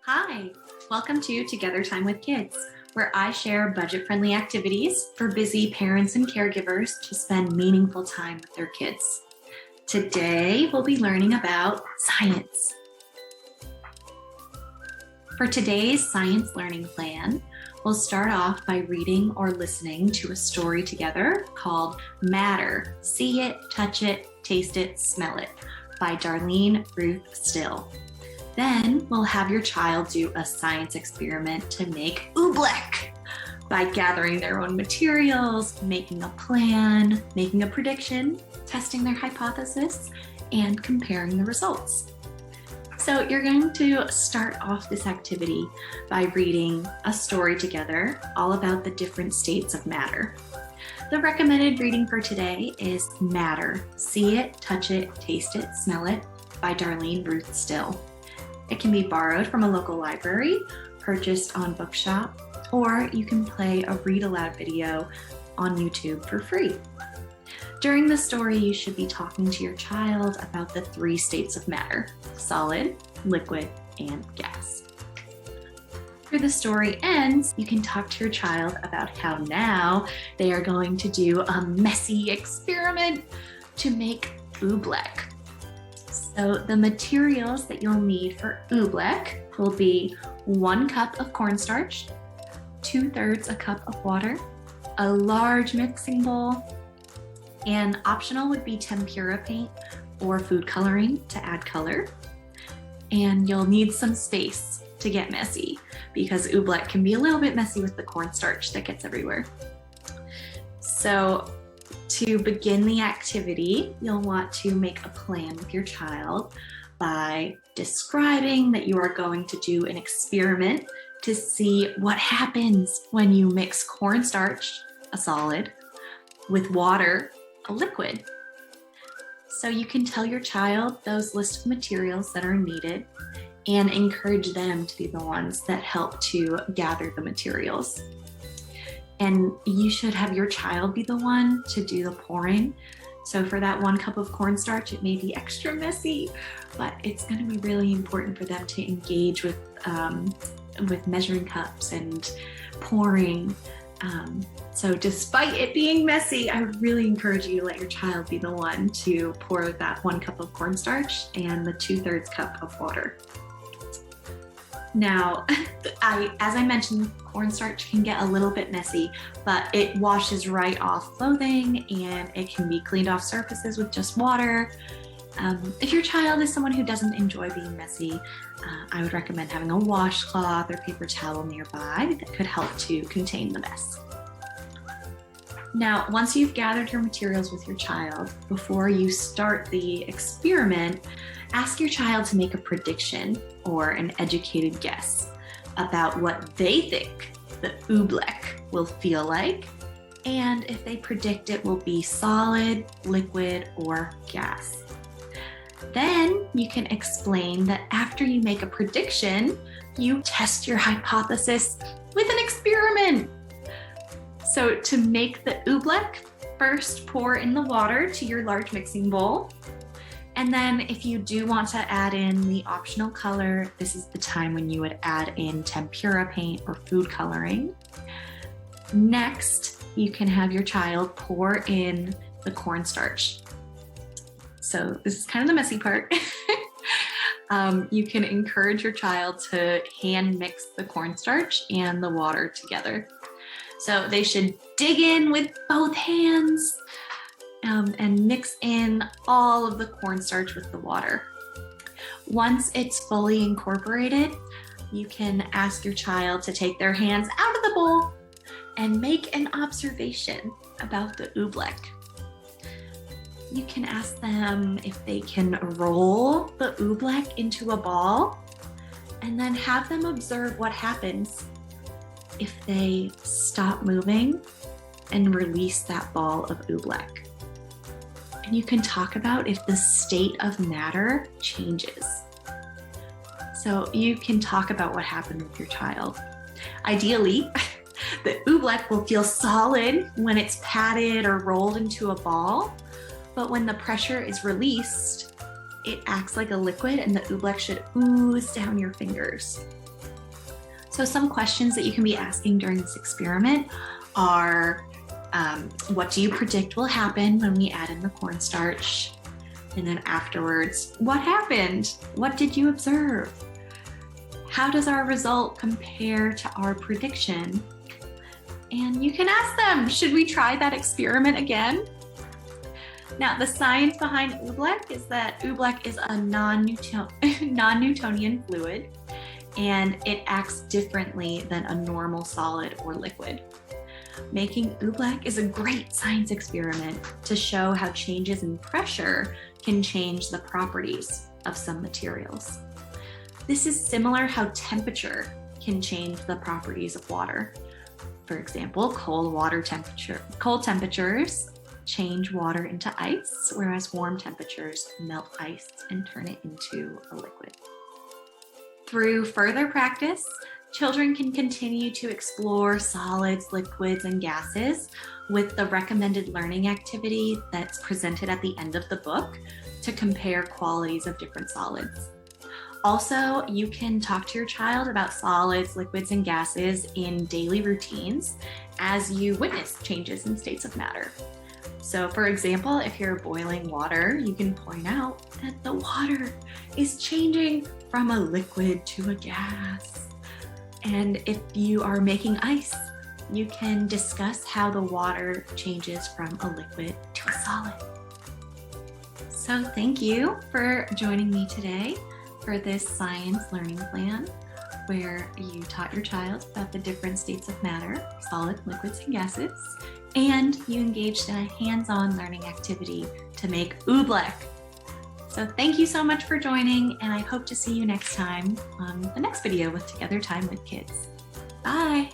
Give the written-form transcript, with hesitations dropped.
Hi, welcome to Together Time with Kids, where I share budget-friendly activities for busy parents and caregivers to spend meaningful time with their kids. Today, we'll be learning about science. For today's science learning plan, we'll start off by reading or listening to a story together called Matter, See It, Touch It, Taste It, Smell It by Darlene Ruth Stille. Then we'll have your child do a science experiment to make Oobleck by gathering their own materials, making a plan, making a prediction, testing their hypothesis, and comparing the results. So you're going to start off this activity by reading a story together all about the different states of matter. The recommended reading for today is Matter, See It, Touch It, Taste It, Smell It by Darlene Ruth Stille. It can be borrowed from a local library, purchased on Bookshop, or you can play a read aloud video on YouTube for free. During the story, you should be talking to your child about the three states of matter: solid, liquid, and gas. After the story ends, you can talk to your child about how now they are going to do a messy experiment to make Oobleck. So the materials that you'll need for Oobleck will be 1 cup of cornstarch, 2/3 a cup of water, a large mixing bowl, and optional would be tempera paint or food coloring to add color. And you'll need some space to get messy because Oobleck can be a little bit messy with the cornstarch that gets everywhere. So to begin the activity, you'll want to make a plan with your child by describing that you are going to do an experiment to see what happens when you mix cornstarch, a solid, with water, a liquid. So you can tell your child those list of materials that are needed and encourage them to be the ones that help to gather the materials. And you should have your child be the one to do the pouring. So for that 1 cup of cornstarch, it may be extra messy, but it's going to be really important for them to engage with measuring cups and pouring. So despite it being messy, I would really encourage you to let your child be the one to pour that 1 cup of cornstarch and the 2/3 cup of water. Now, as I mentioned, cornstarch can get a little bit messy, but it washes right off clothing and it can be cleaned off surfaces with just water. If your child is someone who doesn't enjoy being messy, I would recommend having a washcloth or paper towel nearby that could help to contain the mess. Now, once you've gathered your materials with your child, before you start the experiment, ask your child to make a prediction or an educated guess about what they think the Oobleck will feel like, and if they predict it will be solid, liquid, or gas. Then you can explain that after you make a prediction, you test your hypothesis with an experiment. So to make the Oobleck, first pour in the water to your large mixing bowl. And then if you do want to add in the optional color, this is the time when you would add in tempera paint or food coloring. Next, you can have your child pour in the cornstarch. So this is kind of the messy part. You can encourage your child to hand mix the cornstarch and the water together. So they should dig in with both hands and mix in all of the cornstarch with the water. Once it's fully incorporated, you can ask your child to take their hands out of the bowl and make an observation about the Oobleck. You can ask them if they can roll the Oobleck into a ball and then have them observe what happens if they stop moving and release that ball of Oobleck. And you can talk about if the state of matter changes. So you can talk about what happened with your child. Ideally, the Oobleck will feel solid when it's patted or rolled into a ball, but when the pressure is released, it acts like a liquid and the Oobleck should ooze down your fingers. So some questions that you can be asking during this experiment are, what do you predict will happen when we add in the cornstarch? And then afterwards, what happened? What did you observe? How does our result compare to our prediction? And you can ask them, should we try that experiment again? Now, the science behind Oobleck is that Oobleck is a non-Newtonian fluid, and it acts differently than a normal solid or liquid. Making Oobleck is a great science experiment to show how changes in pressure can change the properties of some materials. This is similar how temperature can change the properties of water. For example, cold temperatures change water into ice, whereas warm temperatures melt ice and turn it into a liquid. Through further practice, children can continue to explore solids, liquids, and gases with the recommended learning activity that's presented at the end of the book to compare qualities of different solids. Also, you can talk to your child about solids, liquids, and gases in daily routines as you witness changes in states of matter. So for example, if you're boiling water, you can point out that the water is changing from a liquid to a gas. And if you are making ice, you can discuss how the water changes from a liquid to a solid. So thank you for joining me today for this science learning plan where you taught your child about the different states of matter, solid, liquids, and gases, and you engaged in a hands-on learning activity to make Oobleck. So thank you so much for joining, and I hope to see you next time on the next video with Together Time with Kids. Bye.